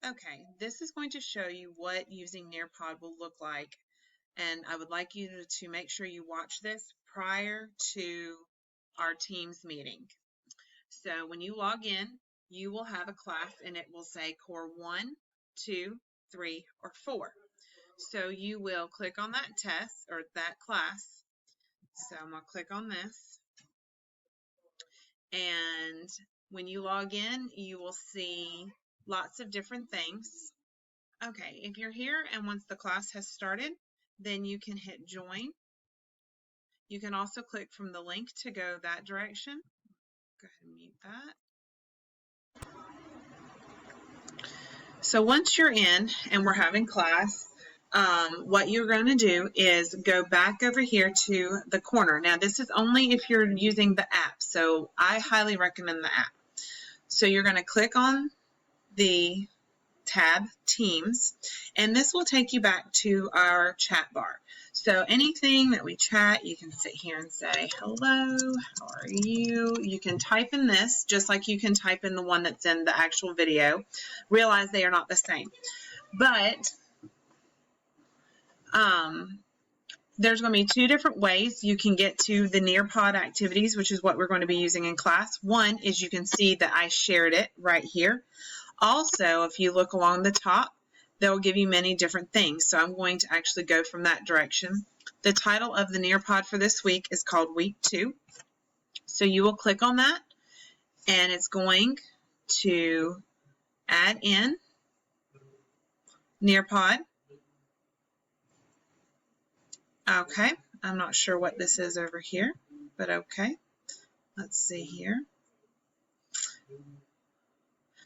Okay, this is going to show you what using Nearpod will look like, and I would like you to make sure you watch this prior to our Teams meeting. So when you log in, you will have a class and it will say Core 1, 2, 3, or 4. So you will click on that test or that class. So I'm going to click on this. And when you log in, you will see lots of different things. Okay, if you're here and once the class has started, then you can hit join. You can also click from the link to go that direction. Go ahead and mute that. So once you're in and we're having class, what you're going to do is go back over here to the corner. Now this is only if you're using the app, so I highly recommend the app. So you're going to click on the tab Teams, and this will take you back to our chat bar. So anything that we chat, you can sit here and say, hello, how are you? You can type in this just like you can type in the one that's in the actual video. Realize they are not the same. But there's going to be two different ways you can get to the Nearpod activities, which is what we're going to be using in class. One is you can see that I shared it right here. Also, if you look along the top, they'll give you many different things. So I'm going to actually go from that direction. The title of the Nearpod for this week is called Week 2. So you will click on that, and it's going to add in Nearpod. Okay, I'm not sure what this is over here, but okay. Let's see here.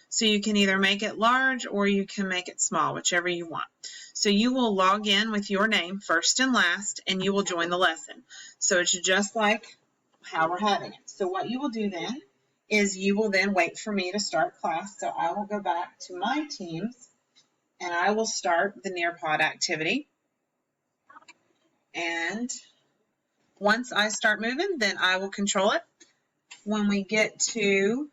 So you can either make it large or you can make it small, whichever you want. So you will log in with your name first and last, and you will join the lesson. So it's just like how we're having it. So what you will do then is you will then wait for me to start class. So I will go back to my Teams, and I will start the Nearpod activity. And once I start moving, then I will control it. When we get to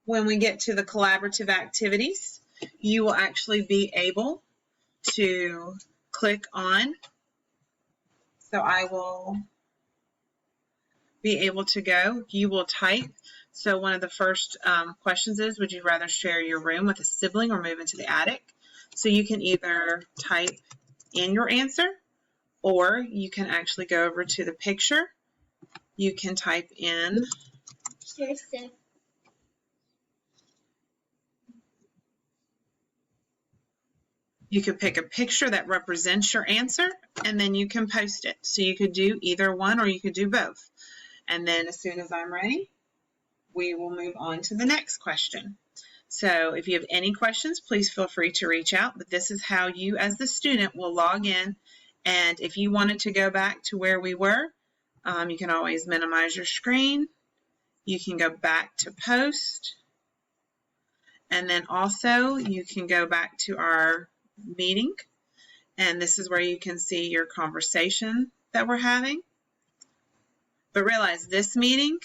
the collaborative activities, you will actually be able to click on. So I will be able to go. You will type. So one of the first questions is, would you rather share your room with a sibling or move into the attic? So you can either type in your answer, or you can actually go over to the picture. You can type in you could pick a picture that represents your answer, and then you can post it. So you could do either one or you could do both. And then as soon as I'm ready, we will move on to the next question. So if you have any questions, please feel free to reach out. But this is how you as the student will log in. And if you wanted to go back to where we were, you can always minimize your screen. You can go back to post. And then also you can go back to our meeting, and this is where you can see your conversation that we're having. But realize this meeting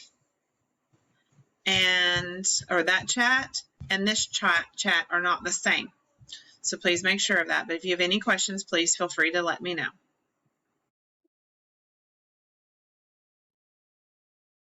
or that chat and this chat are not the same. So please make sure of that. But if you have any questions, please feel free to let me know.